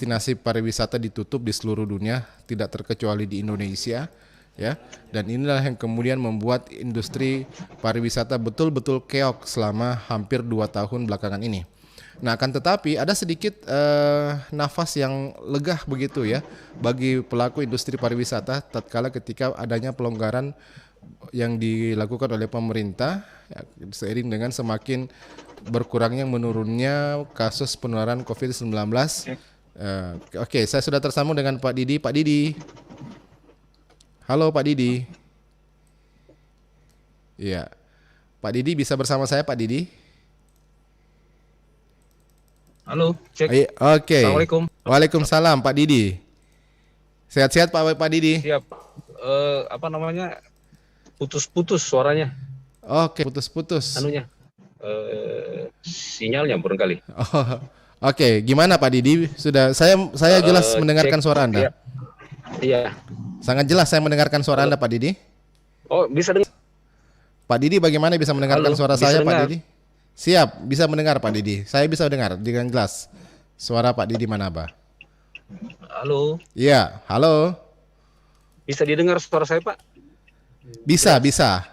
destinasi pariwisata ditutup di seluruh dunia, tidak terkecuali di Indonesia, ya. Dan inilah yang kemudian membuat industri pariwisata betul-betul keok selama hampir 2 tahun belakangan ini. Nah, akan tetapi ada sedikit nafas yang lega begitu ya bagi pelaku industri pariwisata tatkala ketika adanya pelonggaran yang dilakukan oleh pemerintah ya, seiring dengan semakin berkurangnya menurunnya kasus penularan COVID-19. Oke, saya sudah tersambung dengan Pak Didi. Pak Didi. Halo Pak Didi. Iya. Pak Didi bisa bersama saya Pak Didi? Halo, cek. Oke. Assalamualaikum. Waalaikumsalam Pak Didi. Sehat-sehat Pak Didi? Siap. Apa namanya? Putus-putus suaranya. Oke, putus-putus. Anunya. Sinyalnya barangkali. Oh, oke. Gimana Pak Didi? Sudah saya jelas mendengarkan suara Anda. Iya. Sangat jelas saya mendengarkan suara Anda Pak Didi. Oh, bisa dengar. Pak Didi bagaimana bisa mendengarkan suara bisa saya dengar. Pak Didi? Siap, bisa mendengar Pak Didi. Saya bisa dengar dengan jelas. Suara Pak Didi Manaba. Halo. Iya, halo. Bisa didengar suara saya, Pak? Bisa, bisa.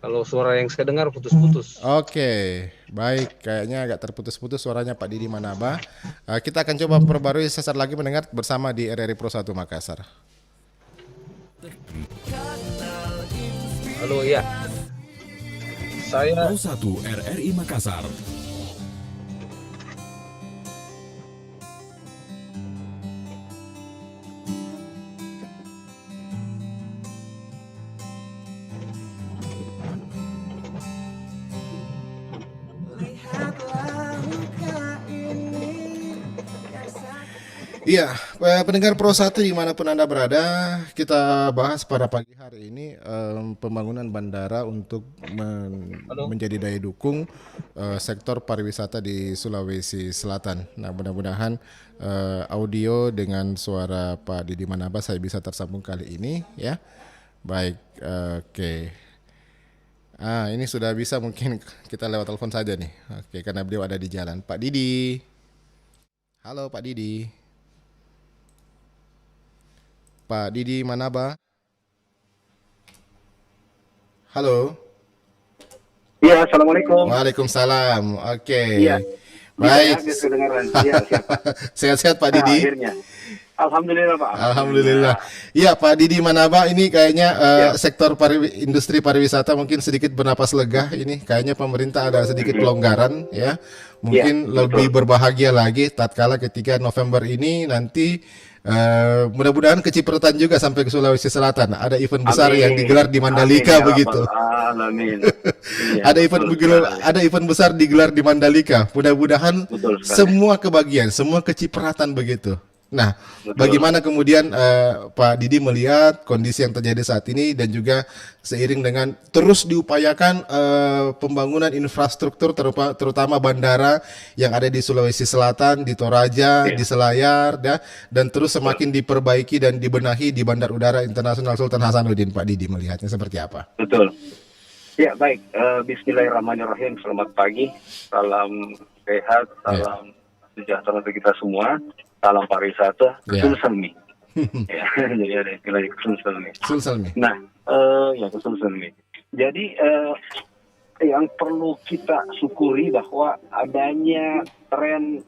Kalau suara yang saya dengar putus-putus. Oke, baik. Kayaknya agak terputus-putus suaranya Pak Didi Manaba. Kita akan coba perbarui sesaat lagi mendengar bersama di RRI Pro 1 Makassar. Halo, ya. Saya Pro 1 RRI Makassar. Iya, pendengar Pro 1 dimanapun Anda berada, kita bahas pada pagi hari ini pembangunan bandara untuk menjadi daya dukung sektor pariwisata di Sulawesi Selatan. Nah, mudah-mudahan audio dengan suara Pak Didi Manaba saya bisa tersambung kali ini, ya. Baik, oke. Ini sudah bisa, mungkin kita lewat telepon saja nih. Oke, karena beliau ada di jalan. Pak Didi. Halo Pak Didi. Pak Didi Manaba. Halo. Iya, assalamualaikum. Waalaikumsalam. Oke. Iya. Baik. Iya, Sehat-sehat Pak Didi. Akhirnya. Alhamdulillah Pak. Alhamdulillah. Iya Pak Didi Manaba, ini kayaknya sektor industri pariwisata mungkin sedikit bernapas lega ini. Kayaknya pemerintah ada sedikit pelonggaran ya. Mungkin lebih berbahagia lagi tatkala ketika November ini nanti mudah-mudahan kecipratan juga sampai ke Sulawesi Selatan. Ada event besar yang digelar di Mandalika begitu. Amin. Ada event besar digelar di Mandalika. Mudah-mudahan semua kebagian, semua kecipratan begitu. Nah, bagaimana kemudian Pak Didi melihat kondisi yang terjadi saat ini dan juga seiring dengan terus diupayakan pembangunan infrastruktur terutama bandara yang ada di Sulawesi Selatan, di Toraja, di Selayar, dan terus semakin diperbaiki dan dibenahi di Bandar Udara Internasional Sultan Hasanuddin. Pak Didi melihatnya seperti apa? Betul. Ya, baik. Bismillahirrahmanirrahim. Selamat pagi. Salam sehat, salam sejahtera untuk kita semua. Salam pariwisata, Sulselmi. Ya, jadi ada istilah Sulselmi. Sulselmi. Nah, Sulselmi. Jadi yang perlu kita syukuri bahwa adanya tren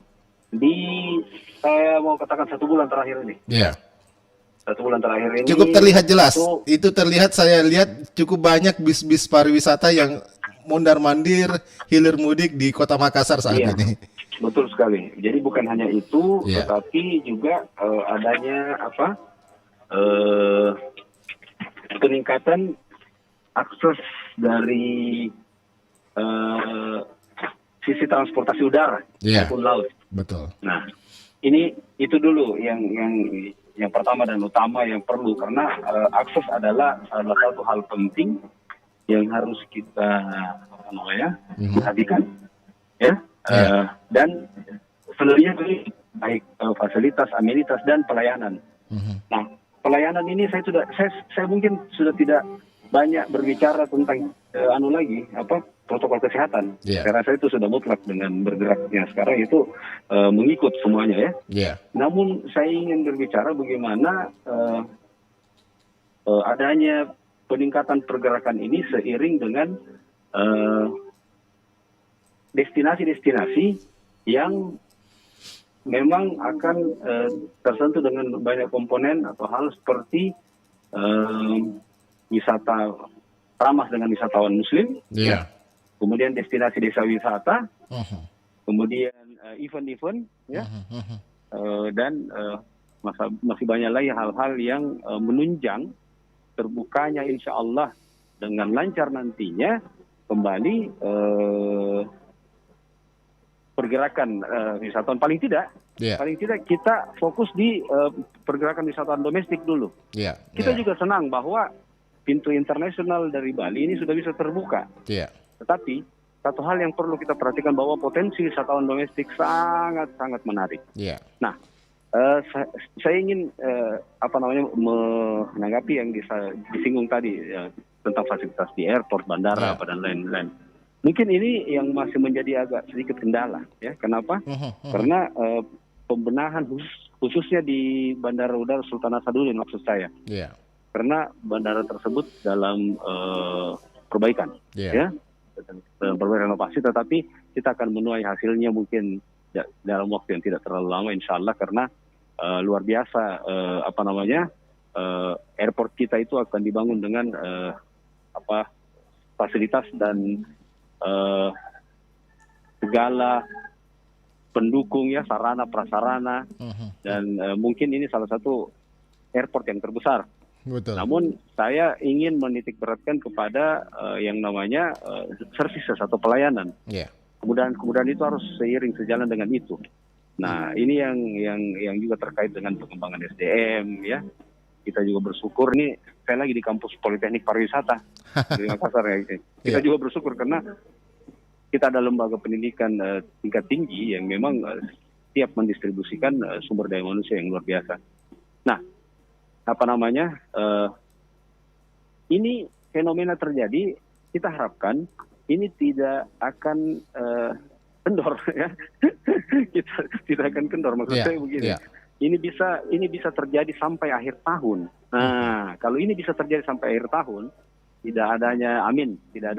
saya mau katakan 1 bulan terakhir ini. Iya. 1 bulan terakhir ini. Cukup terlihat jelas. Itu terlihat, saya lihat cukup banyak bis-bis pariwisata yang mondar-mandir, hilir mudik di Kota Makassar saat ini. Betul sekali. Jadi bukan hanya itu, tetapi juga adanya peningkatan akses dari sisi transportasi udara maupun laut. Betul. Nah, itu dulu yang pertama dan utama yang perlu, karena akses adalah salah satu hal penting yang harus kita perhatikan, ya. Dan seluruhnya baik fasilitas, amenitas dan pelayanan. Nah, pelayanan ini saya mungkin sudah tidak banyak berbicara tentang protokol kesehatan. Yeah. Saya rasa itu sudah mutlak dengan bergeraknya sekarang itu mengikut semuanya ya. Yeah. Namun saya ingin berbicara bagaimana adanya peningkatan pergerakan ini seiring dengan destinasi-destinasi yang memang akan tersentuh dengan banyak komponen atau hal seperti wisata ramah dengan wisatawan muslim, Yeah. kemudian destinasi desa wisata, kemudian event-event, ya, dan masih banyak lagi hal-hal yang menunjang terbukanya insya Allah dengan lancar nantinya kembali pergerakan wisatawan. Paling tidak kita fokus di pergerakan wisatawan domestik dulu. Yeah. Kita Yeah. juga senang bahwa pintu internasional dari Bali ini sudah bisa terbuka. Yeah. Tetapi satu hal yang perlu kita perhatikan bahwa potensi wisatawan domestik sangat-sangat menarik. Yeah. Nah, saya ingin menanggapi yang disinggung tadi tentang fasilitas di airport, bandara, dan lain-lain. Mungkin ini yang masih menjadi agak sedikit kendala, ya. Kenapa? Karena pembenahan khususnya di Bandara Udara Sultan Hasanuddin maksud saya. Yeah. Karena bandara tersebut dalam perbaikan, ya, perbaikan renovasi, tetapi kita akan menuai hasilnya mungkin dalam waktu yang tidak terlalu lama, insya Allah, karena luar biasa airport kita itu akan dibangun dengan fasilitas dan segala pendukung, ya, sarana prasarana, dan mungkin ini salah satu airport yang terbesar. Betul. Namun saya ingin menitik beratkan kepada yang namanya services atau pelayanan. Yeah. Kemudian itu harus seiring sejalan dengan itu. Nah, ini yang juga terkait dengan pengembangan SDM, ya. Kita juga bersyukur ini saya lagi di kampus Politeknik Pariwisata di Makassar, ya. Kita juga bersyukur karena kita ada lembaga pendidikan tingkat tinggi yang memang siap mendistribusikan sumber daya manusia yang luar biasa. Nah, ini fenomena terjadi, kita harapkan ini tidak akan kendor, ya. Kita tidak akan kendor, maksud saya begini. Ini bisa terjadi sampai akhir tahun. Nah, kalau ini bisa terjadi sampai akhir tahun, tidak adanya tidak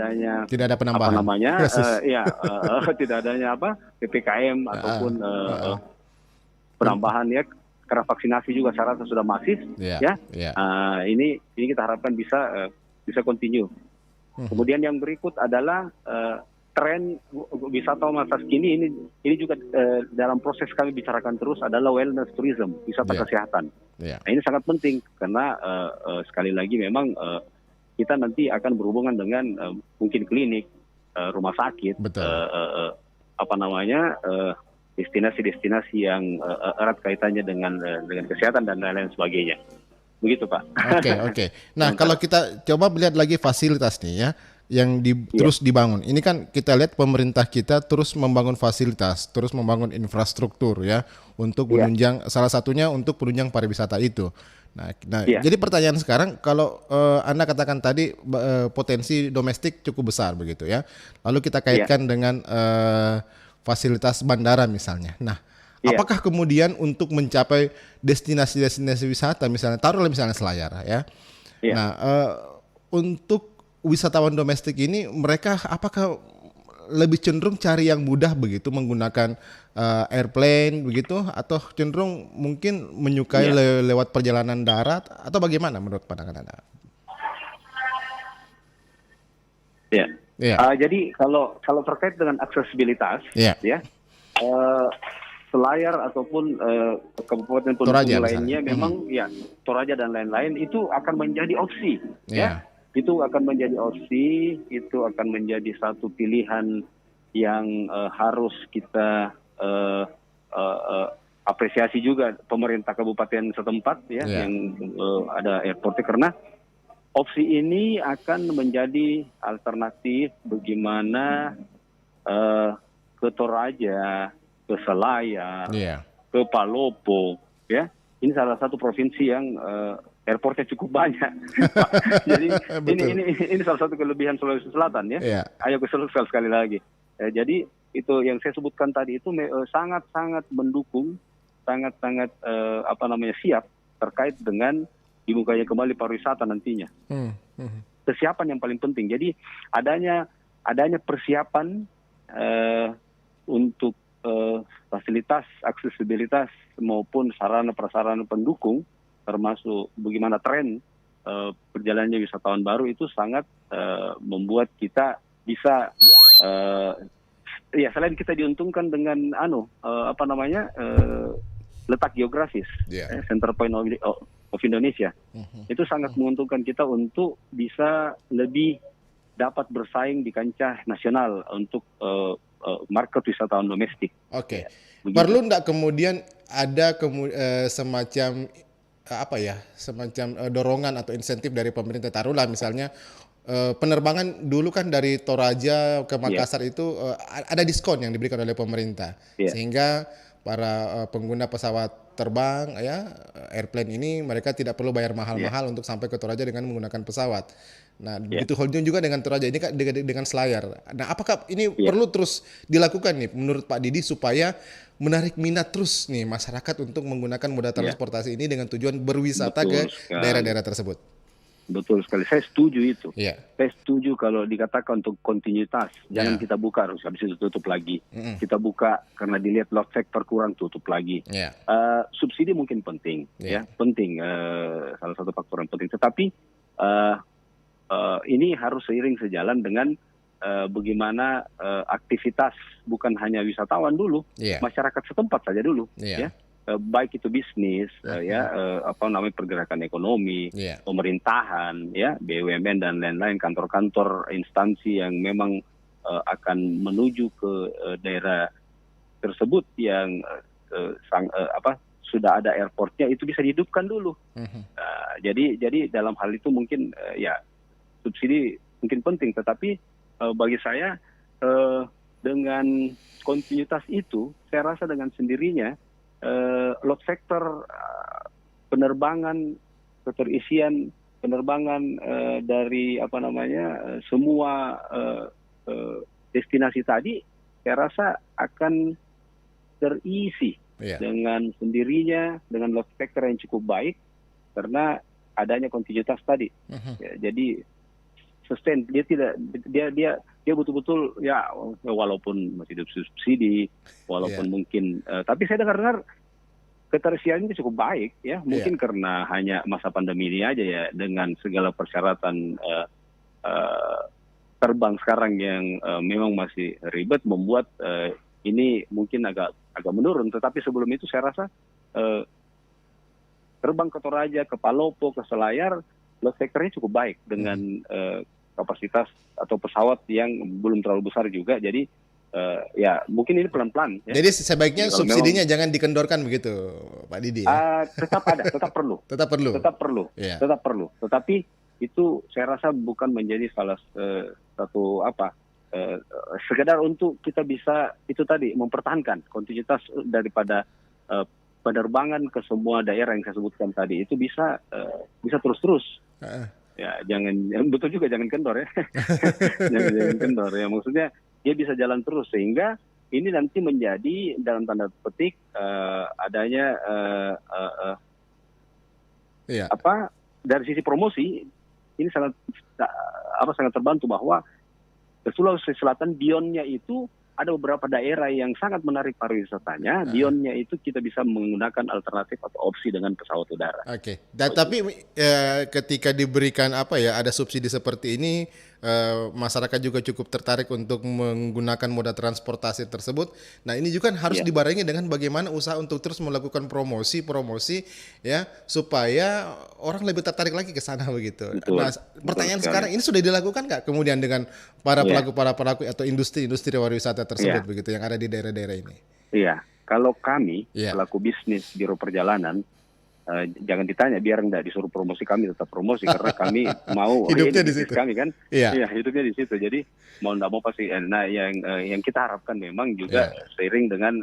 ada penambahan. Tidak adanya PPKM ataupun penambahan, ya. Karena vaksinasi juga saya rasa sudah masif, ya. Ini kita harapkan bisa continue. Kemudian yang berikut adalah tren wisata masa kini ini juga dalam proses kami bicarakan terus adalah wellness tourism, wisata kesehatan. Nah, ini sangat penting karena sekali lagi memang kita nanti akan berhubungan dengan mungkin klinik, rumah sakit, destinasi-destinasi yang erat kaitannya dengan kesehatan dan lain-lain sebagainya. Begitu, Pak. Oke. Nah, kalau kita coba melihat lagi fasilitas nih, ya, yang terus dibangun. Ini kan kita lihat pemerintah kita terus membangun fasilitas, terus membangun infrastruktur, ya, untuk menunjang, salah satunya untuk penunjang pariwisata itu. Nah, jadi pertanyaan sekarang, kalau Anda katakan tadi potensi domestik cukup besar begitu, ya. Lalu kita kaitkan dengan fasilitas bandara misalnya. Nah, apakah kemudian untuk mencapai destinasi-destinasi wisata, misalnya taruhlah misalnya Selayar, ya. Nah, untuk wisatawan domestik ini mereka apakah lebih cenderung cari yang mudah begitu menggunakan airplane begitu, atau cenderung mungkin menyukai lewat perjalanan darat, atau bagaimana menurut pandangan Anda? Jadi kalau terkait dengan aksesibilitas, Selayar ataupun kabupaten pendukung lainnya memang Toraja dan lain-lain itu akan menjadi opsi, ya. Itu akan menjadi opsi, itu akan menjadi satu pilihan yang harus kita apresiasi juga pemerintah kabupaten setempat, ya, yang ada airportnya, karena opsi ini akan menjadi alternatif bagaimana ke Toraja, ke Selayar, ke Palopo, ya. Ini salah satu provinsi yang airportnya cukup banyak. Jadi Betul. ini salah satu kelebihan Sulawesi Selatan ya. Iya. Ayo ke Sulawesi sekali lagi. Jadi itu yang saya sebutkan tadi itu sangat-sangat mendukung, sangat-sangat siap terkait dengan dibukanya kembali pariwisata nantinya. Kesiapan yang paling penting. Jadi adanya persiapan untuk fasilitas, aksesibilitas maupun sarana prasarana pendukung, termasuk bagaimana tren berjalannya wisatawan baru itu sangat membuat kita bisa selain kita diuntungkan dengan letak geografis, center point of Indonesia, itu sangat menguntungkan kita untuk bisa lebih dapat bersaing di kancah nasional untuk market wisatawan domestik. Oke. Begitu. Perlu enggak kemudian ada semacam dorongan atau insentif dari pemerintah? Taruhlah misalnya penerbangan dulu kan dari Toraja ke Makassar itu ada diskon yang diberikan oleh pemerintah, sehingga para pengguna pesawat terbang airplane ini mereka tidak perlu bayar mahal-mahal untuk sampai ke Toraja dengan menggunakan pesawat. Nah, begitu halnya juga dengan Toraja ini kan dengan Selayar. Nah, apakah ini perlu terus dilakukan nih menurut Pak Didi supaya menarik minat terus nih masyarakat untuk menggunakan moda transportasi ini dengan tujuan berwisata ke daerah-daerah tersebut? Betul sekali, saya setuju itu. Yeah. Saya setuju kalau dikatakan untuk kontinuitas, jangan kita buka harus habis itu tutup lagi. Kita buka karena dilihat load factor kurang, tutup lagi. Subsidi mungkin penting, penting, salah satu faktor yang penting. Tetapi ini harus seiring sejalan dengan bagaimana aktivitas bukan hanya wisatawan dulu, masyarakat setempat saja dulu, baik itu bisnis, pergerakan ekonomi, pemerintahan, BUMN dan lain-lain, kantor-kantor instansi yang memang akan menuju ke daerah tersebut yang sudah ada airportnya, itu bisa dihidupkan dulu. Jadi dalam hal itu mungkin subsidi mungkin penting, tetapi bagi saya dengan kontinuitas itu, saya rasa dengan sendirinya load factor penerbangan, keterisian penerbangan dari semua destinasi tadi, saya rasa akan terisi dengan sendirinya dengan load factor yang cukup baik karena adanya kontinuitas tadi. Jadi sustain, dia betul-betul walaupun masih ada subsidi, walaupun mungkin tapi saya dengar keterisiannya cukup baik mungkin karena hanya masa pandemi ini aja dengan segala persyaratan terbang sekarang yang memang masih ribet membuat ini mungkin agak menurun, tetapi sebelum itu saya rasa terbang ke Toraja, ke Palopo, ke Selayar load factor-nya cukup baik dengan kapasitas atau pesawat yang belum terlalu besar juga. Jadi mungkin ini pelan-pelan. Jadi sebaiknya jadi subsidinya jangan dikendorkan begitu, Pak Didi. Tetap ada, tetap perlu. Tetap perlu. Tetap perlu. Tetapi itu saya rasa bukan menjadi salah satu sekedar untuk kita bisa itu tadi mempertahankan kontinuitas daripada penerbangan ke semua daerah yang saya sebutkan tadi, itu bisa terus-terus. Betul juga jangan kendor jangan kendor maksudnya dia bisa jalan terus, sehingga ini nanti menjadi dalam tanda petik adanya dari sisi promosi ini sangat terbantu bahwa Sulawesi Selatan beyond-nya itu ada beberapa daerah yang sangat menarik pariwisatanya. Beyond-nya itu kita bisa menggunakan alternatif atau opsi dengan pesawat udara. Oke. Tapi ketika diberikan ada subsidi seperti ini, masyarakat juga cukup tertarik untuk menggunakan moda transportasi tersebut. Nah, ini juga harus dibarengi dengan bagaimana usaha untuk terus melakukan promosi supaya orang lebih tertarik lagi ke sana begitu. Betul. Nah, pertanyaan sekarang ini sudah dilakukan nggak kemudian dengan para pelaku atau industri pariwisata tersebut begitu yang ada di daerah-daerah ini? Iya, kalau kami pelaku bisnis biro perjalanan, jangan ditanya, biar enggak disuruh promosi, kami tetap promosi karena kami mau hidupnya di situ. Kami kan, hidupnya di situ. Jadi mau enggak mau pasti. Nah, yang kita harapkan memang juga seiring dengan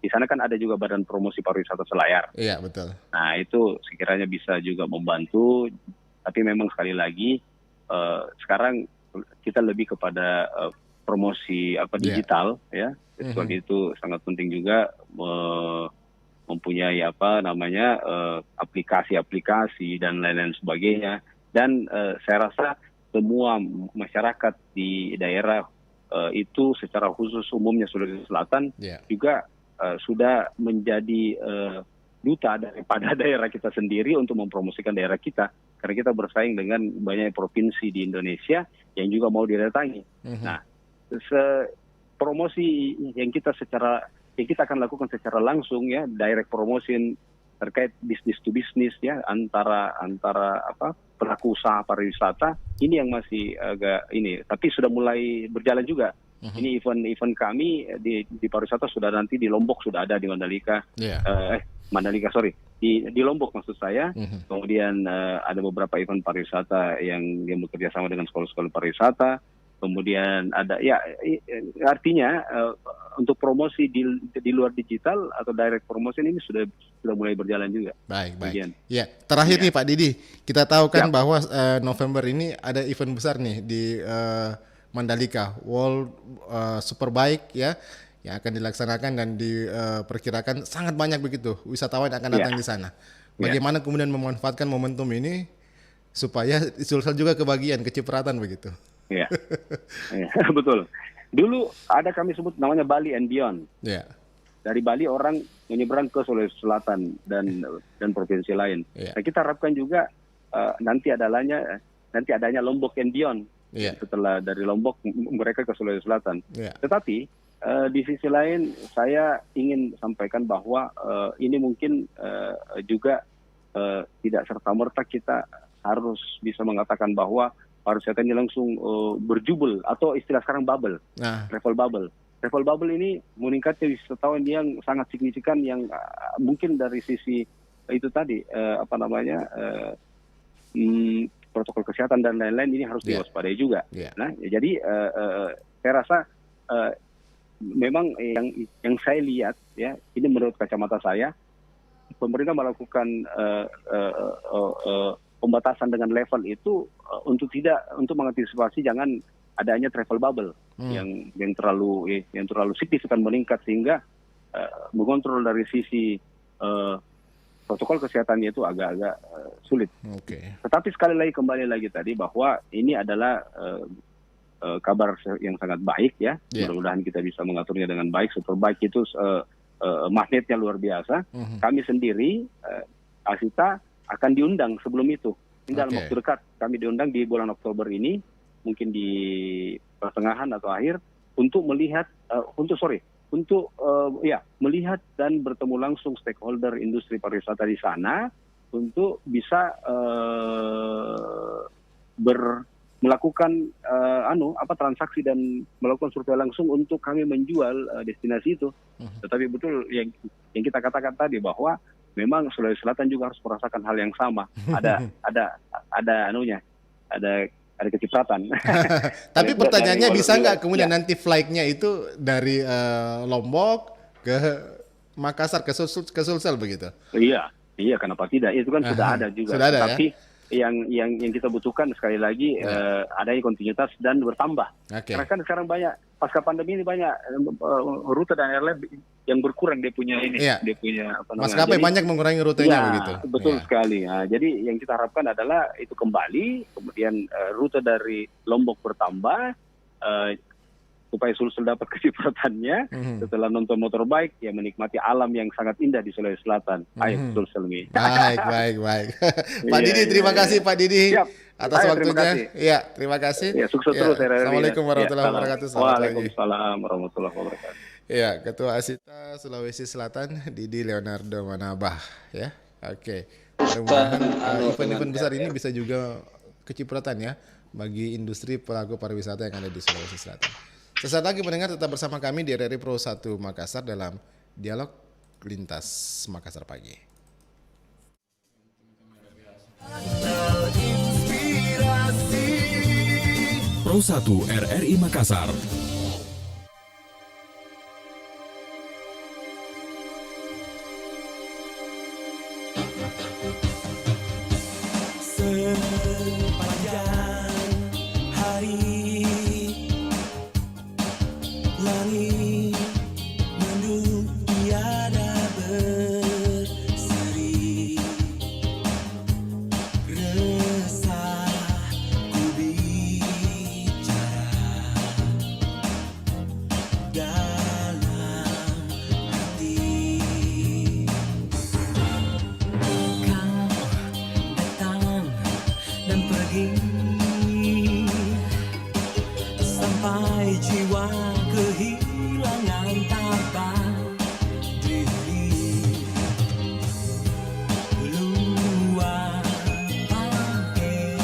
di sana kan ada juga Badan Promosi Pariwisata Selayar. Iya, betul. Nah, itu sekiranya bisa juga membantu, tapi memang sekali lagi sekarang kita lebih kepada promosi digital ya. Sebab itu sangat penting juga mempunyai aplikasi-aplikasi dan lain-lain sebagainya. Dan saya rasa semua masyarakat di daerah itu secara khusus umumnya Sulawesi Selatan juga sudah menjadi duta daripada daerah kita sendiri untuk mempromosikan daerah kita, karena kita bersaing dengan banyak provinsi di Indonesia yang juga mau didatangi. Nah, promosi yang kita akan lakukan secara langsung ya, direct promotion terkait bisnis to bisnis ya, antara pelaku usaha pariwisata ini yang masih agak ini, tapi sudah mulai berjalan juga. Ini event kami di pariwisata sudah nanti di Lombok sudah ada, di Mandalika, di Lombok maksud saya. Kemudian ada beberapa event pariwisata yang bekerja sama dengan sekolah-sekolah pariwisata. Kemudian ada artinya untuk promosi di luar digital atau direct promotion ini sudah mulai berjalan juga. Baik. Ya, terakhir nih Pak Didi, kita tahu kan bahwa November ini ada event besar nih di Mandalika, World Superbike ya, yang akan dilaksanakan dan diperkirakan sangat banyak begitu wisatawan akan datang di sana. Bagaimana kemudian memanfaatkan momentum ini supaya Sulsel juga kebagian kecipratan begitu? Iya, betul. Dulu ada kami sebut namanya Bali and Beyond. Dari Bali orang menyeberang ke Sulawesi Selatan dan provinsi lain. Nah, kita harapkan juga nanti adanya Lombok and Beyond. Setelah dari Lombok mereka ke Sulawesi Selatan. Tetapi di sisi lain saya ingin sampaikan bahwa ini mungkin juga tidak serta-merta kita harus bisa mengatakan bahwa pariwisata ini langsung berjubel, atau istilah sekarang bubble, travel bubble. Travel bubble ini meningkatnya wisatawan yang sangat signifikan, yang mungkin dari sisi itu tadi protokol kesehatan dan lain-lain ini harus diwaspadai juga. Nah, jadi saya rasa memang yang saya lihat ya, ini menurut kacamata saya, pemerintah melakukan pembatasan dengan level itu untuk mengantisipasi jangan adanya travel bubble yang terlalu signifikan meningkat, sehingga mengontrol dari sisi protokol kesehatannya itu agak-agak sulit. Tetapi kembali lagi tadi bahwa ini adalah kabar yang sangat baik ya. Mudah-mudahan kita bisa mengaturnya dengan baik. Superbike itu magnetnya luar biasa. Kami sendiri Asita akan diundang sebelum itu. Ini dalam waktu dekat kami diundang di bulan Oktober ini, mungkin di pertengahan atau akhir, untuk melihat melihat dan bertemu langsung stakeholder industri pariwisata di sana untuk bisa melakukan transaksi dan melakukan survei langsung untuk kami menjual destinasi itu. Tetapi betul yang kita katakan tadi bahwa memang Sulawesi Selatan juga harus merasakan hal yang sama. Ada kecipratan. Tapi pertanyaannya, bisa nggak kemudian nanti flight-nya itu dari Lombok ke Makassar, ke Sulsel begitu? Iya, kenapa tidak? Itu kan sudah ada juga. Sudah ada, tapi yang kita butuhkan sekali lagi adanya kontinuitas dan bertambah. Karena kan sekarang banyak pasca pandemi ini banyak rute dan airline yang berkurang dia punya maskapai banyak mengurangi rutenya begitu. Betul sekali. Nah, jadi yang kita harapkan adalah itu kembali, kemudian rute dari Lombok bertambah supaya Sulsel dapat kecipratannya setelah nonton motorbike, ya menikmati alam yang sangat indah di Sulawesi Selatan. Ayo Sulsel nih. Baik. Pak Didi, terima kasih Pak Didi atas waktunya. Iya, terima kasih. Sukses terus. Assalamualaikum warahmatullahi wabarakatuh. Waalaikumsalam warahmatullahi wabarakatuh. Ya, Ketua Asita Sulawesi Selatan Didi Leonardo Manabah ya. Oke. Mudah-mudahan event-event besar ini bisa juga kecipratan ya bagi industri pelaku pariwisata yang ada di Sulawesi Selatan. Sesaat lagi pendengar tetap bersama kami di RRI Pro 1 Makassar dalam Dialog Lintas Makassar Pagi. Pro 1 RRI Makassar. Sepanjang hari langit mendung tiada berseri, resah ku bicara dalam hati. Kau datang dan pergi sampai jiwa kehilangan tabah diri. Luar angin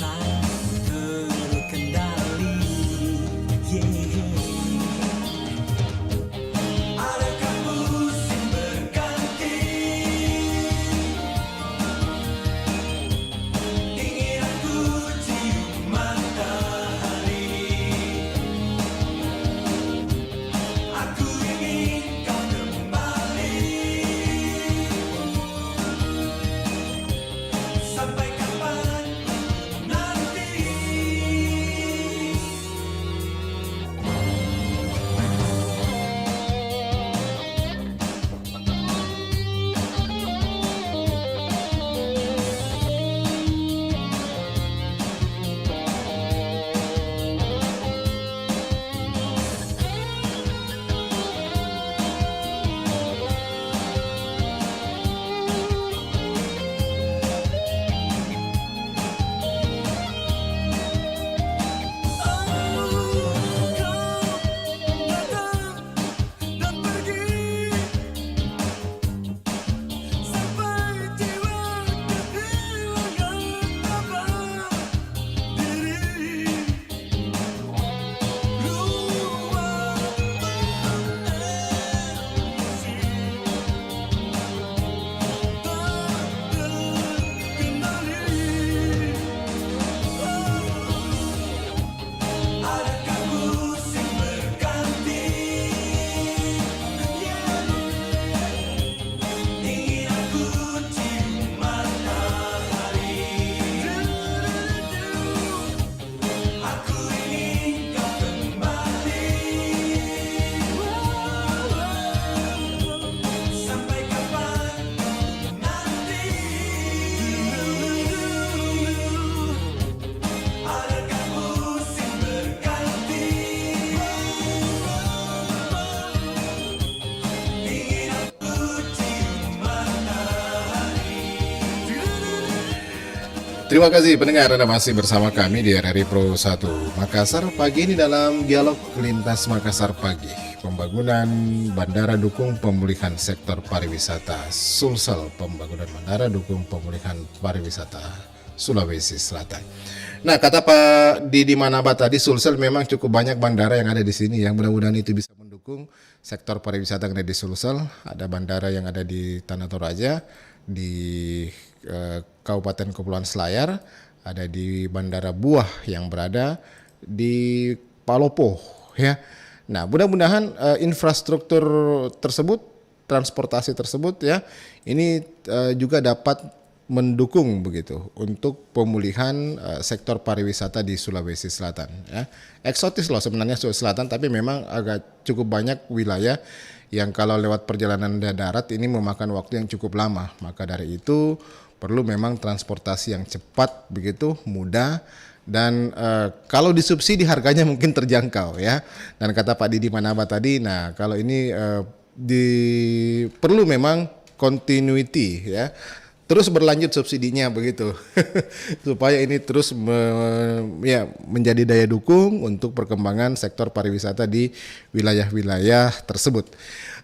tak terkendali. Adakah musim berganti? Ingin aku cium matahari. Aku ingin kau kembali. Sampai kapan nanti? Adakah musim berganti? Ingin aku cium matahari. Aku ingin kau kembali. Sampai kapan nanti? Adakah musim berganti? Ingin aku cium matahari. Terima kasih pendengar, Anda masih bersama kami di RRI Pro 1 Makassar pagi ini dalam dialog lintas Makassar pagi. Pembangunan bandara dukung pemulihan sektor pariwisata. Sulsel, pembangunan bandara dukung pemulihan pariwisata Sulawesi Selatan. Nah, kata Pak Didi Manaba tadi, Sulsel memang cukup banyak bandara yang ada di sini, yang mudah-mudahan itu bisa mendukung sektor pariwisata yang ada di Sulsel. Ada bandara yang ada di Tanah Toraja, di Kabupaten Kepulauan Selayar, ada di Bandara Buah yang berada di Palopo, ya. Nah, mudah-mudahan infrastruktur tersebut, transportasi tersebut, ya, ini juga dapat mendukung begitu untuk pemulihan sektor pariwisata di Sulawesi Selatan, ya. Eksotis loh sebenarnya Sulawesi Selatan, tapi memang agak cukup banyak wilayah yang kalau lewat perjalanan darat ini memakan waktu yang cukup lama. Maka dari itu perlu memang transportasi yang cepat begitu, mudah, dan kalau disubsidi harganya mungkin terjangkau, ya. Dan kata Pak Didi Manaba tadi, nah kalau ini perlu memang continuity, ya, terus berlanjut subsidinya begitu supaya ini terus menjadi daya dukung untuk perkembangan sektor pariwisata di wilayah-wilayah tersebut.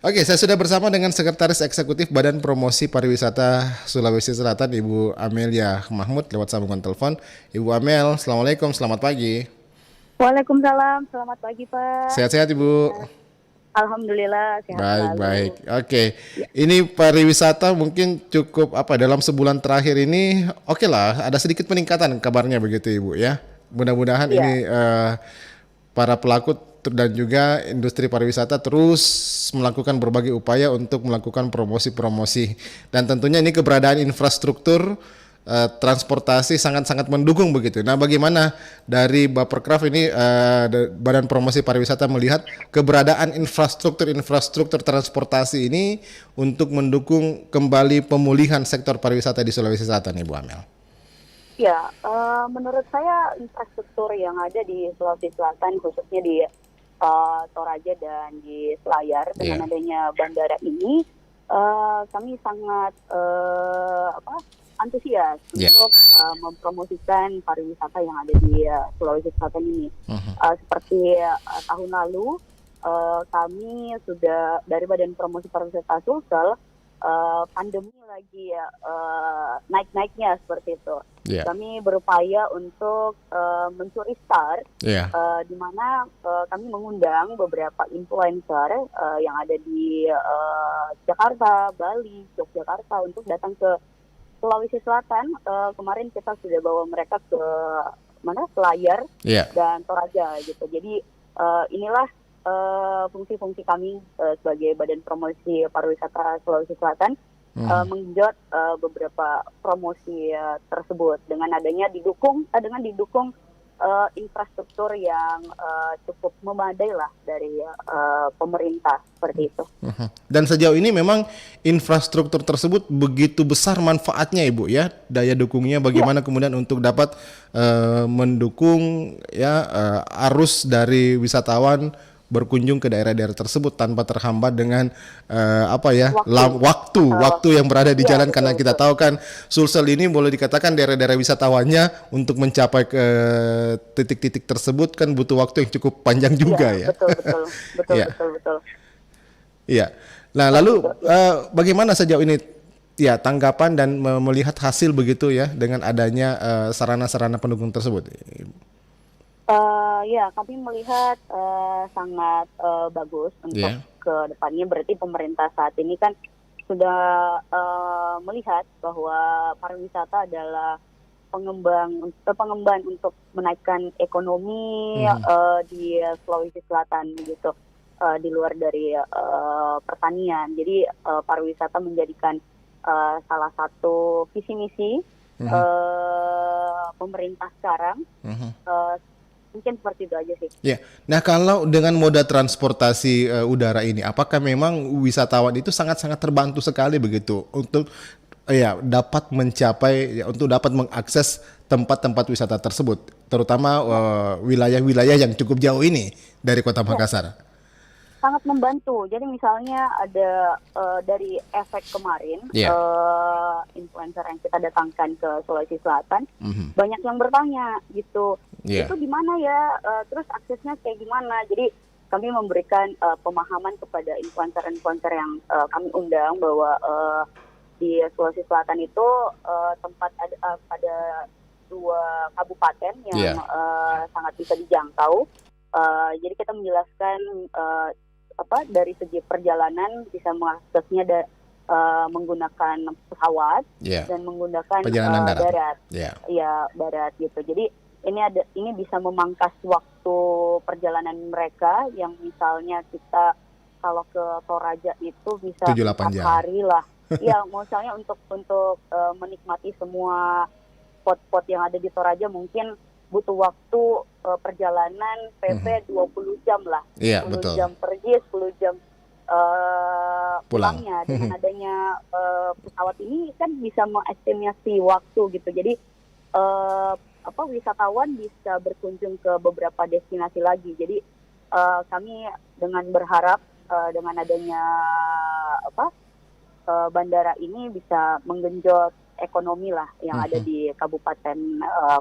Oke, saya sudah bersama dengan Sekretaris Eksekutif Badan Promosi Pariwisata Sulawesi Selatan, Ibu Amelia Mahmud, lewat sambungan telepon. Ibu Amel, Assalamualaikum, selamat pagi. Waalaikumsalam, selamat pagi Pak. Sehat-sehat Ibu? Alhamdulillah sehat selalu. Baik. Oke. Ini pariwisata mungkin cukup dalam sebulan terakhir ini oke lah, ada sedikit peningkatan kabarnya begitu Ibu, ya. Mudah-mudahan ini para pelaku dan juga industri pariwisata terus melakukan berbagai upaya untuk melakukan promosi-promosi, dan tentunya ini keberadaan infrastruktur transportasi sangat-sangat mendukung begitu. Nah, bagaimana dari Baperkraf ini Badan Promosi Pariwisata melihat keberadaan infrastruktur transportasi ini untuk mendukung kembali pemulihan sektor pariwisata di Sulawesi Selatan, Ibu Amel? Ya, menurut saya infrastruktur yang ada di Sulawesi Selatan, khususnya di Toraja dan di Selayar, dengan adanya bandara ini, kami sangat antusias untuk mempromosikan pariwisata yang ada di Sulawesi Selatan ini. Seperti tahun lalu, kami sudah dari Badan Promosi Pariwisata Sulsel, pandemi lagi naik-naiknya seperti itu. Kami berupaya untuk mencuri start, di mana kami mengundang beberapa influencer yang ada di Jakarta, Bali, Yogyakarta untuk datang ke Sulawesi Selatan. Kemarin kita sudah bawa mereka ke Selayar dan Toraja gitu. Jadi inilah fungsi-fungsi kami sebagai Badan Promosi Pariwisata Sulawesi Selatan, menggenjot beberapa promosi tersebut dengan didukung infrastruktur yang cukup memadai lah dari pemerintah seperti itu. Dan sejauh ini memang infrastruktur tersebut begitu besar manfaatnya, Ibu, ya, daya dukungnya bagaimana kemudian untuk dapat mendukung arus dari wisatawan berkunjung ke daerah-daerah tersebut tanpa terhambat dengan waktu yang berada di jalan, karena kita tahu kan Sulsel ini boleh dikatakan daerah-daerah wisatawannya untuk mencapai ke titik-titik tersebut kan butuh waktu yang cukup panjang juga ya. Betul. Iya. Nah, lalu bagaimana sejauh ini tanggapan dan melihat hasil begitu ya dengan adanya sarana-sarana pendukung tersebut? Kami melihat sangat bagus untuk ke depannya. Berarti pemerintah saat ini kan sudah melihat bahwa pariwisata adalah pengembangan untuk menaikkan ekonomi di Sulawesi Selatan gitu, di luar dari pertanian. Jadi pariwisata menjadikan salah satu visi misi pemerintah sekarang. Mungkin seperti itu aja sih. Nah, kalau dengan moda transportasi udara ini, apakah memang wisatawan itu sangat-sangat terbantu sekali begitu untuk dapat mencapai, untuk dapat mengakses tempat-tempat wisata tersebut, terutama wilayah-wilayah yang cukup jauh ini dari Kota Makassar? Sangat membantu. Jadi misalnya ada dari efek kemarin, influencer yang kita datangkan ke Sulawesi Selatan, banyak yang bertanya gitu, itu di mana ya, terus aksesnya kayak gimana. Jadi kami memberikan pemahaman kepada influencer-influencer yang kami undang bahwa di Sulawesi Selatan itu tempat ada 2 kabupaten yang sangat bisa dijangkau. Jadi kita menjelaskan dari segi perjalanan bisa mengaksesnya menggunakan pesawat dan menggunakan darat. Darat gitu. Jadi ini bisa memangkas waktu perjalanan mereka yang misalnya kita kalau ke Toraja itu bisa 4 hari lah. Misalnya untuk menikmati semua spot-spot yang ada di Toraja mungkin butuh waktu perjalanan PP 20 jam lah. 10 jam pergi, 10 jam pulangnya. Dengan adanya pesawat ini kan bisa mengestimasi waktu gitu. Jadi wisatawan bisa berkunjung ke beberapa destinasi lagi. Jadi kami dengan berharap dengan adanya bandara ini bisa menggenjot ekonomi lah yang ada di kabupaten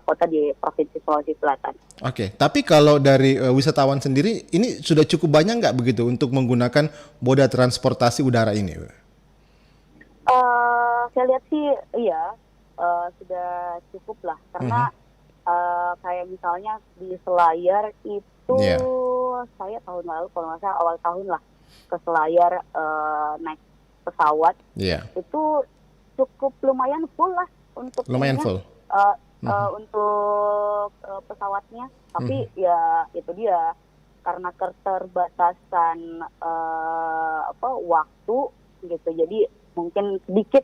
kota di Provinsi Sulawesi Selatan. Oke, tapi kalau dari wisatawan sendiri ini sudah cukup banyak nggak begitu untuk menggunakan moda transportasi udara ini? Saya lihat sih sudah cukup lah, karena kayak misalnya di Selayar itu saya tahun lalu kalau nggak salah awal tahun lah ke Selayar naik pesawat itu cukup lumayan full lah untuk untuk pesawatnya, tapi ya itu dia karena keterbatasan waktu gitu, jadi mungkin sedikit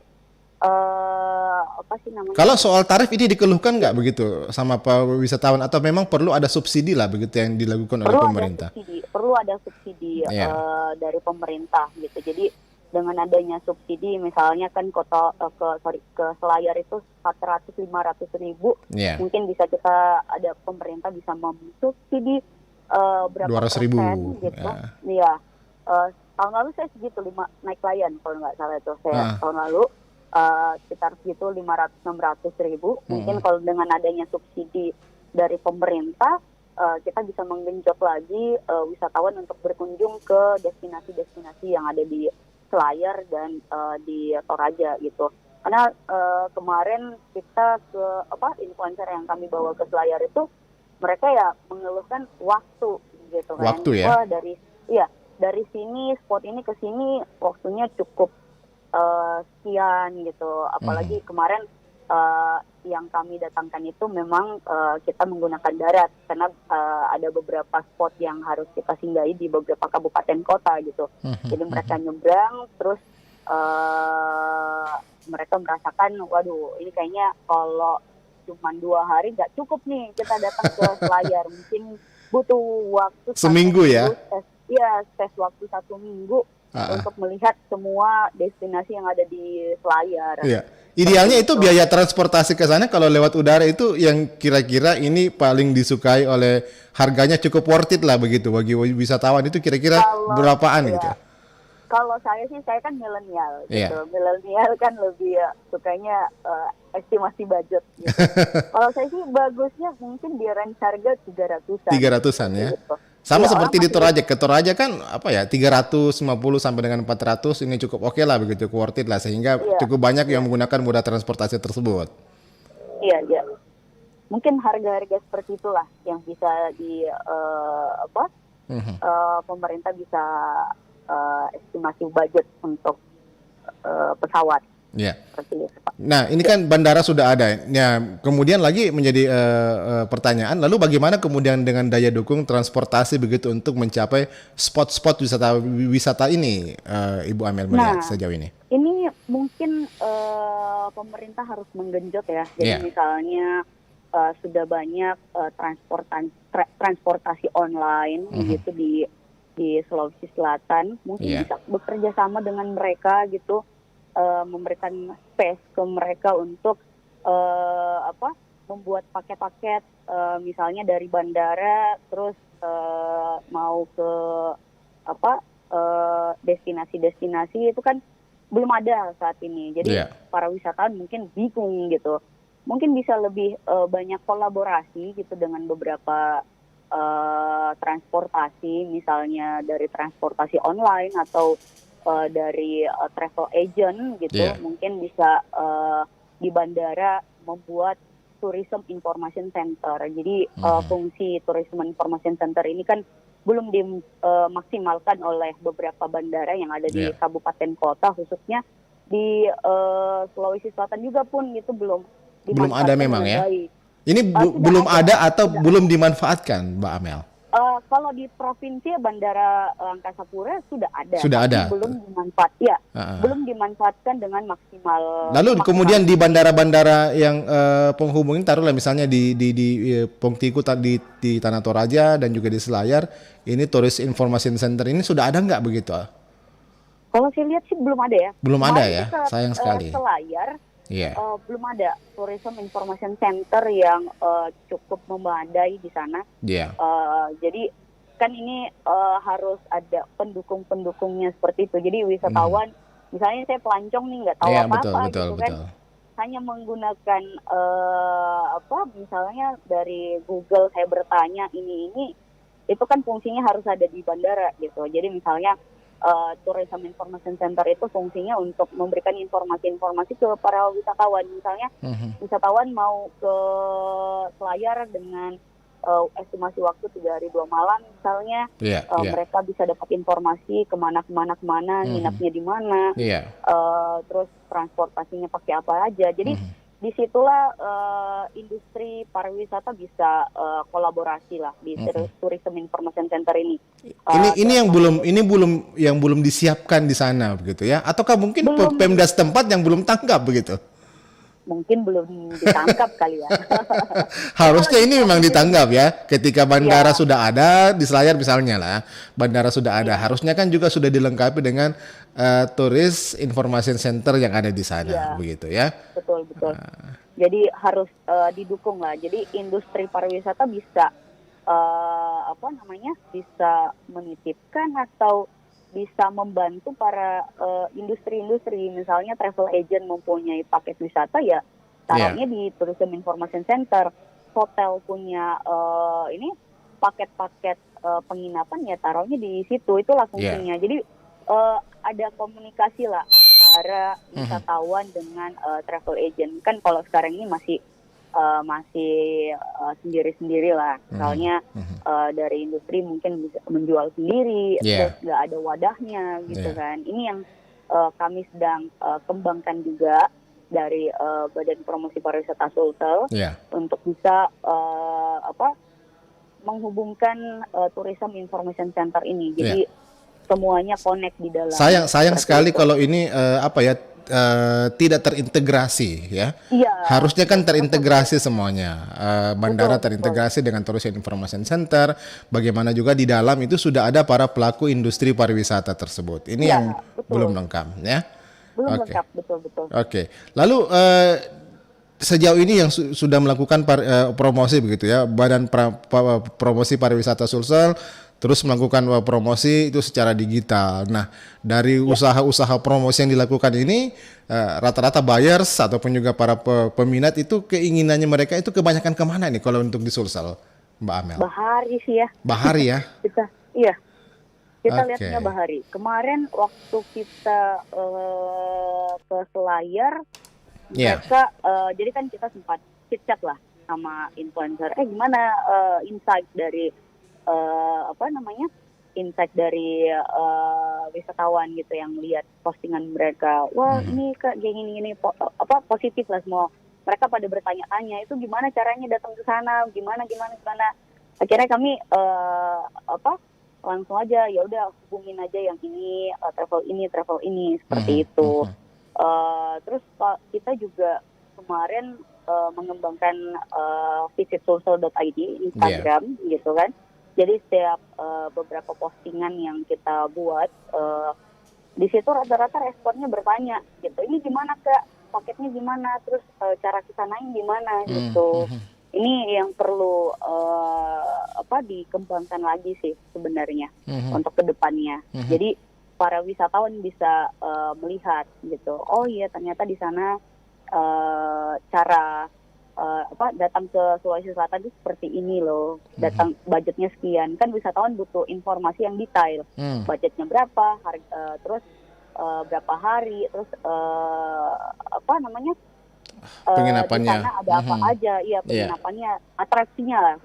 Kalau soal tarif ini dikeluhkan nggak begitu sama para wisatawan atau memang perlu ada subsidi lah begitu yang dilakukan oleh pemerintah? Perlu ada subsidi Iya. dari pemerintah gitu. Jadi dengan adanya subsidi, misalnya kan ke Selayar itu 400-500 ribu, Iya. mungkin bisa kita ada pemerintah bisa memsubsidi berapa 200.000, persen gitu. ya. Iya. Tahun lalu saya segitu naik Lion kalau nggak salah itu saya tahun lalu. Sekitar segitu 500-600 ribu. Mungkin kalau dengan adanya subsidi dari pemerintah, kita bisa menggenjot lagi wisatawan untuk berkunjung ke destinasi-destinasi yang ada di Selayar dan di Toraja gitu. Karena kemarin kita influencer yang kami bawa ke Selayar itu, mereka ya mengeluhkan waktu gitu kan. Waktu ya? Wah, dari sini spot ini ke sini waktunya cukup sekian gitu. Apalagi kemarin yang kami datangkan itu memang kita menggunakan darat karena ada beberapa spot yang harus kita singgahi di beberapa kabupaten kota gitu. Jadi mereka nyebrang terus mereka merasakan, waduh ini kayaknya kalau cuma 2 hari nggak cukup nih kita datang ke Selayar, mungkin butuh waktu Seminggu ya? Tes waktu 1 minggu untuk melihat semua destinasi yang ada di Selayar. Iya. Idealnya itu biaya transportasi ke sana kalau lewat udara itu yang kira-kira ini paling disukai oleh harganya cukup worth it lah begitu bagi wisatawan itu kira-kira berapaan gitu? Kalau saya sih, saya kan milenial gitu. Iya. Milenial kan lebih sukanya estimasi budget gitu. Kalau saya sih bagusnya mungkin di range harga 300-an. 300-an ya. Gitu. Sama Ya, seperti di orang Toraja. Ke Toraja kan 350 sampai dengan 400 ini cukup oke lah begitu, worth it lah sehingga cukup banyak yang menggunakan moda transportasi tersebut. Iya. Mungkin harga-harga seperti itulah yang bisa pemerintah bisa estimasi budget untuk pesawat. Iya. Seperti itu, Pak. Nah, ini kan bandara sudah ada. Ya, kemudian lagi menjadi pertanyaan, lalu bagaimana kemudian dengan daya dukung transportasi begitu untuk mencapai spot-spot wisata ini, Ibu Amel melihat sejauh ini? Ini mungkin pemerintah harus menggenjot ya. Jadi misalnya sudah banyak transportasi online begitu di Sulawesi Selatan, mungkin bisa bekerja sama dengan mereka gitu. Memberikan space ke mereka untuk membuat paket-paket misalnya dari bandara terus mau ke destinasi-destinasi itu kan belum ada saat ini. Jadi para wisatawan mungkin bingung gitu. Mungkin bisa lebih banyak kolaborasi gitu dengan beberapa transportasi, misalnya dari transportasi online atau dari travel agent gitu. Mungkin bisa di bandara membuat tourism information center. Jadi fungsi tourism information center ini kan belum dimaksimalkan oleh beberapa bandara yang ada di kabupaten kota, khususnya di Sulawesi Selatan juga pun gitu belum ada memang ya. baik. Ini belum ada atau belum dimanfaatkan, Mbak Amel? Kalau di provinsi Bandara Angkasa Pura sudah ada. Sudah ada. Belum belum dimanfaatkan dengan maksimal. Lalu kemudian di bandara-bandara yang penghubungin, taruhlah misalnya di Pongtiku di Tanah Toraja dan juga di Selayar, ini Tourist Information Center ini sudah ada nggak begitu? Kalau saya lihat sih belum ada ya. Belum ada ya, sayang sekali. Selayar Iya. belum ada Tourism Information Center yang cukup memadai di sana. Iya. Jadi kan ini harus ada pendukung-pendukungnya seperti itu. Jadi wisatawan, misalnya saya pelancong nih nggak tahu apa-apa gitu kan, hanya menggunakan misalnya dari Google saya bertanya ini itu kan fungsinya harus ada di bandara gitu. Jadi misalnya Tourism Information Center itu fungsinya untuk memberikan informasi-informasi ke para wisatawan. Misalnya wisatawan mau ke Selayar dengan estimasi waktu 3 hari 2 malam misalnya, mereka bisa dapat informasi kemana, nginapnya di mana, terus transportasinya pakai apa aja. Jadi disitulah industri pariwisata bisa kolaborasi lah di Tourism Information Center ini. Ini yang belum disiapkan di sana begitu ya? Ataukah mungkin Belum. Pemda setempat yang belum tangkap begitu? Mungkin belum ditangkap kali ya. Harusnya ini memang ditanggap ya. Ketika bandara Iya. sudah ada di Selayar misalnya lah, bandara sudah ada. Harusnya kan juga sudah dilengkapi dengan Tourist Information Center yang ada di sana, Iya. begitu ya. Betul. Jadi harus didukung lah. Jadi industri pariwisata bisa bisa menitipkan atau bisa membantu para industri-industri, misalnya travel agent mempunyai paket wisata ya taruhnya di Tourism Information Center. Hotel punya ini paket-paket penginapan ya taruhnya di situ, itulah fungsinya. Jadi ada komunikasi lah antara wisatawan dengan travel agent. Kan kalau sekarang ini masih sendiri-sendiri lah. Misalnya dari industri mungkin bisa menjual sendiri, terus nggak ada wadahnya gitu kan. Ini yang kami sedang kembangkan juga dari Badan Promosi Pariwisata Sulsel untuk bisa menghubungkan Tourism Information Center ini. Jadi semuanya connect di dalam. Sayang sekali kalau ini tidak terintegrasi ya. Iya. Harusnya kan terintegrasi semuanya. Bandara terintegrasi dengan Tourism Information Center. Bagaimana juga di dalam itu sudah ada para pelaku industri pariwisata tersebut. Ini yang belum lengkap ya. Belum lengkap, betul. Oke. Lalu sejauh ini yang sudah melakukan promosi begitu ya, Badan Promosi Pariwisata Sulsel terus melakukan promosi itu secara digital. Nah, dari usaha-usaha promosi yang dilakukan ini rata-rata buyers ataupun juga para peminat itu keinginannya mereka itu kebanyakan kemana nih kalau untuk di Sulsel, Mbak Amel? Bahari sih ya. Bahari ya? Kita lihatnya Bahari. Kemarin waktu kita ke Selayar, mereka jadi kan kita sempat chit-chat lah sama influencer. Gimana insight dari insight dari wisatawan gitu yang lihat postingan mereka. Wah, ini Kak gini positif lah semua. Mereka pada bertanya-tanya itu gimana caranya datang ke sana, gimana. Akhirnya kami langsung aja ya udah hubungin aja yang ini travel ini seperti itu. Terus kita juga kemarin mengembangkan visitsulsel.id Instagram gitu kan. Jadi setiap beberapa postingan yang kita buat di situ rata-rata responnya bertanya gitu. Ini gimana Kak? Paketnya gimana? Terus cara kesanain gimana gitu. Ini yang perlu dikembangkan lagi sih sebenarnya untuk kedepannya. Jadi para wisatawan bisa melihat gitu. Oh iya ternyata di sana cara datang ke Sulawesi Selatan itu seperti ini loh. Datang budgetnya sekian. Kan wisatawan butuh informasi yang detail. Budgetnya berapa, terus berapa hari, terus penginapannya. Di sana ada apa aja, penginapannya, atraksinya lah.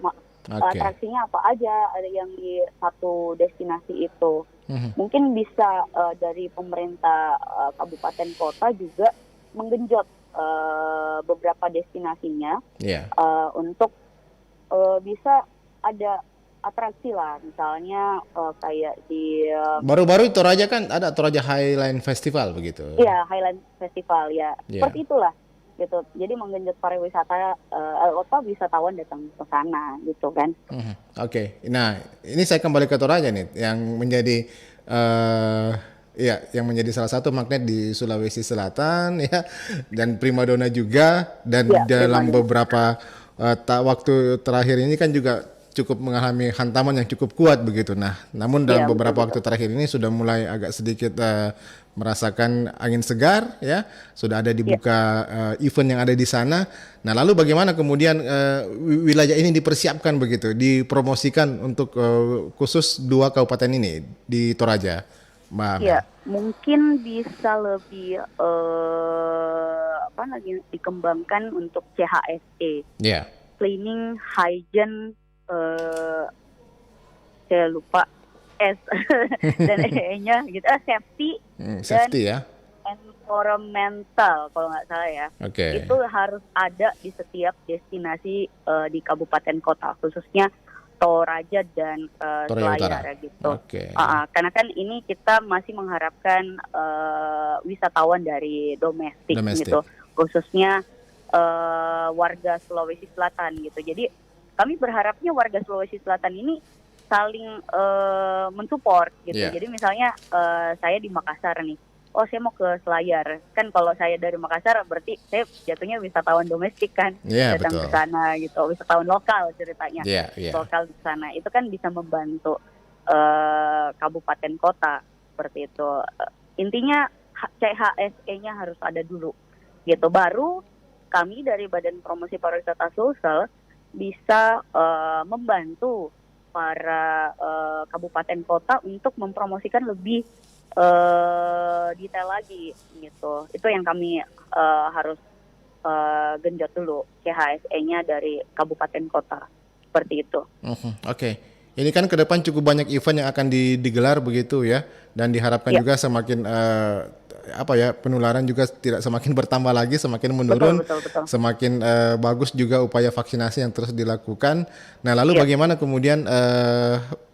Atraksinya apa aja ada yang di satu destinasi itu. Mungkin bisa dari pemerintah kabupaten kota juga menggenjot beberapa destinasinya untuk bisa ada atraksi lah, misalnya kayak di baru-baru Toraja kan ada Toraja Highland Festival begitu. Iya, Highland Festival ya. Seperti itulah gitu. Jadi menggenjot pariwisata wisatawan datang ke sana gitu kan. Oke. Nah, ini saya kembali ke Toraja nih yang menjadi yang menjadi salah satu magnet di Sulawesi Selatan ya, dan primadona juga, dan dalam beberapa waktu terakhir ini kan juga cukup mengalami hantaman yang cukup kuat begitu. Nah, namun dalam beberapa waktu terakhir ini sudah mulai agak sedikit merasakan angin segar ya, sudah ada dibuka event yang ada di sana. Nah, lalu bagaimana kemudian wilayah ini dipersiapkan begitu, dipromosikan untuk khusus dua kabupaten ini di Toraja, Mbak Amel? Ya, mungkin bisa lebih dikembangkan untuk CHSE. Cleaning, hygiene, saya lupa S dan E-nya gitu, safety safety dan environmental kalau nggak salah ya. Oke. Itu harus ada di setiap destinasi di kabupaten kota, khususnya Toraja dan Toraja Utara. Selayar gitu. Oke. Karena kan ini kita masih mengharapkan wisatawan dari domestik gitu, khususnya warga Sulawesi Selatan gitu. Jadi kami berharapnya warga Sulawesi Selatan ini saling mensupport gitu. Yeah. Jadi misalnya saya di Makassar nih, oh saya mau ke Selayar, kan kalau saya dari Makassar berarti saya jatuhnya wisatawan domestik kan, datang ke sana gitu, wisatawan lokal ceritanya, lokal di sana, itu kan bisa membantu kabupaten kota seperti itu. Intinya CHSE-nya harus ada dulu, gitu. Baru kami dari Badan Promosi Pariwisata Sulsel bisa membantu para kabupaten kota untuk mempromosikan lebih detail lagi gitu. Itu yang kami harus genjot dulu, CHSE-nya dari kabupaten kota seperti itu. Oke. Ini kan ke depan cukup banyak event yang akan digelar begitu ya, dan diharapkan juga semakin penularan juga tidak semakin bertambah lagi, semakin menurun, betul. semakin bagus juga upaya vaksinasi yang terus dilakukan. Nah, lalu bagaimana kemudian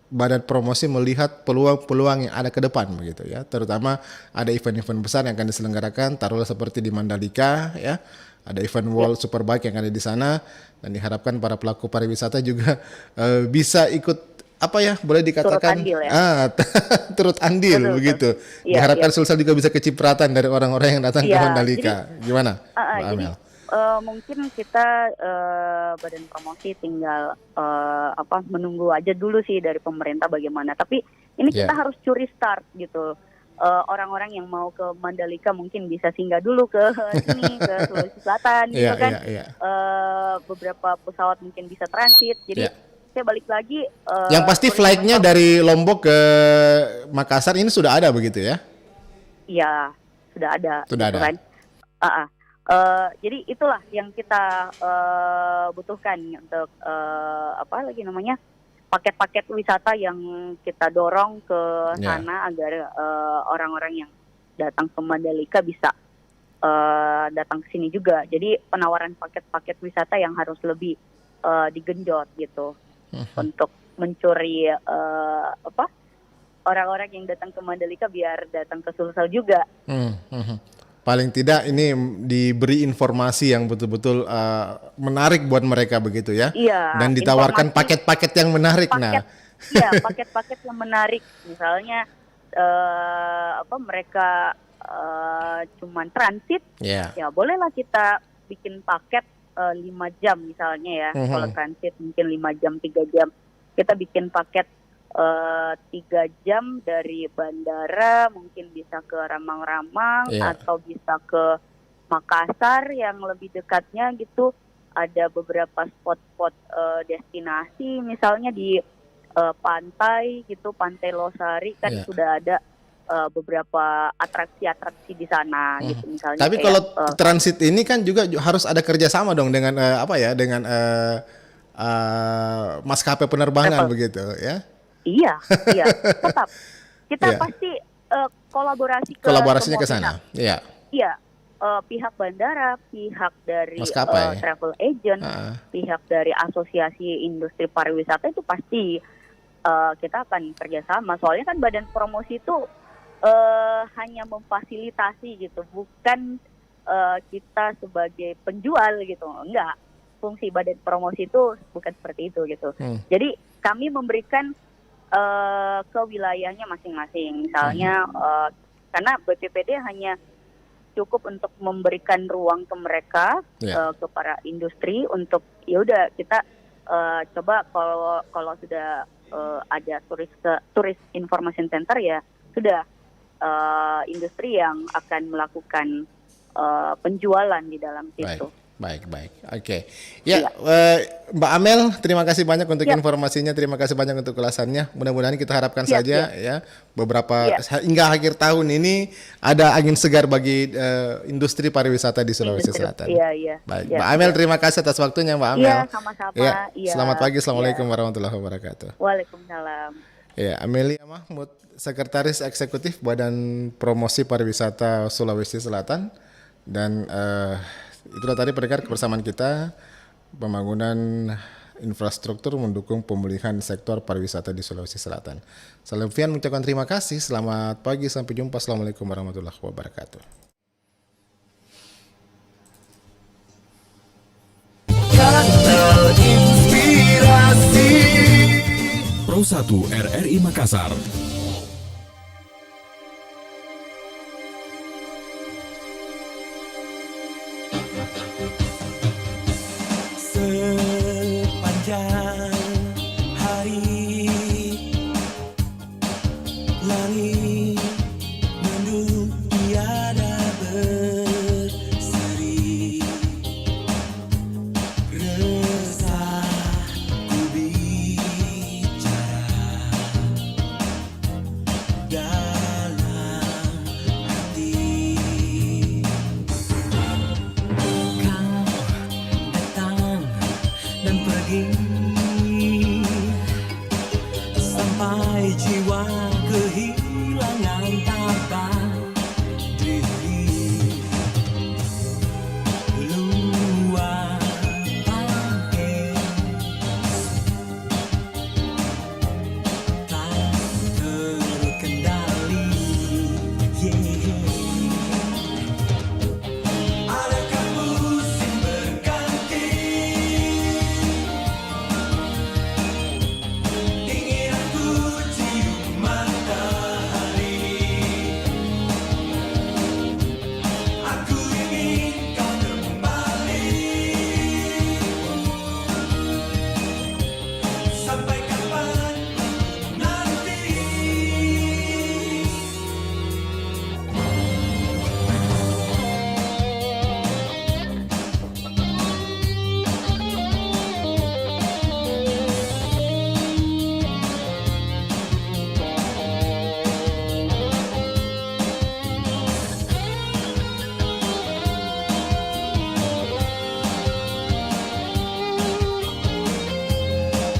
Badan Promosi melihat peluang-peluang yang ada ke depan begitu ya, terutama ada event-event besar yang akan diselenggarakan, taruhlah seperti di Mandalika ya, ada event World Superbike yang ada di sana, dan diharapkan para pelaku pariwisata juga bisa ikut boleh dikatakan turut andil betul. begitu. Diharapkan Sulsel juga bisa kecipratan dari orang-orang yang datang ke Mandalika. Gimana, Mbak Amel? Mungkin kita Badan Promosi tinggal menunggu aja dulu sih dari pemerintah bagaimana. Tapi ini kita harus curi start gitu. Orang-orang yang mau ke Mandalika mungkin bisa singgah dulu ke sini, ke Sulawesi Selatan gitu kan. Beberapa pesawat mungkin bisa transit. Jadi saya balik lagi. Yang pasti flight-nya dari Lombok ke Makassar ini sudah ada begitu ya? Iya, sudah ada. Sudah ada. Kan? Jadi itulah yang kita butuhkan untuk paket-paket wisata yang kita dorong ke sana agar orang-orang yang datang ke Mandalika bisa datang ke sini juga. Jadi penawaran paket-paket wisata yang harus lebih digenjot gitu untuk mencuri orang-orang yang datang ke Mandalika biar datang ke Sulsel juga. Paling tidak ini diberi informasi yang betul-betul menarik buat mereka begitu ya. Iya. Dan ditawarkan paket-paket yang menarik. Paket-paket yang menarik. Misalnya mereka cuman transit, ya bolehlah kita bikin paket 5 jam misalnya ya. Kalau transit mungkin 5 jam, 3 jam. Kita bikin paket 3 jam dari bandara, mungkin bisa ke Ramang-Ramang atau bisa ke Makassar yang lebih dekatnya gitu. Ada beberapa spot-spot destinasi misalnya di pantai gitu, Pantai Losari kan sudah ada beberapa atraksi-atraksi di sana gitu misalnya. Tapi kalau transit ini kan juga harus ada kerjasama dong dengan dengan maskapai penerbangan begitu ya. Iya, tetap kita pasti kolaborasinya ke sana. Iya, pihak bandara, pihak dari maskapai, travel agent, pihak dari asosiasi industri pariwisata itu pasti kita akan kerjasama. Soalnya kan Badan Promosi itu hanya memfasilitasi gitu, bukan kita sebagai penjual gitu, enggak. Fungsi Badan Promosi itu bukan seperti itu gitu. Jadi kami memberikan ke wilayahnya masing-masing. Misalnya karena BPPD hanya cukup untuk memberikan ruang ke mereka, ke para industri untuk ya udah kita coba kalau sudah ada turis information center ya sudah industri yang akan melakukan penjualan di dalam situ. Baik. Oke. Ya, Mbak Amel, terima kasih banyak untuk informasinya, terima kasih banyak untuk ulasannya. Mudah-mudahan kita harapkan saja ya beberapa hingga akhir tahun ini ada angin segar bagi industri pariwisata di Sulawesi Selatan. Iya. Baik, Mbak Amel, terima kasih atas waktunya, Mbak Amel. Iya, sama-sama. Selamat pagi, assalamualaikum warahmatullahi wabarakatuh. Waalaikumsalam. Ya, Amelia Mahmud, Sekretaris Eksekutif Badan Promosi Pariwisata Sulawesi Selatan. Dan itulah tadi pendengar kebersamaan kita, pembangunan infrastruktur mendukung pemulihan sektor pariwisata di Sulawesi Selatan. Saya Levian mengucapkan terima kasih, selamat pagi, sampai jumpa, Assalamualaikum warahmatullahi wabarakatuh. Kanal Inspirasi. Pro 1 RRI Makassar. Sepanjang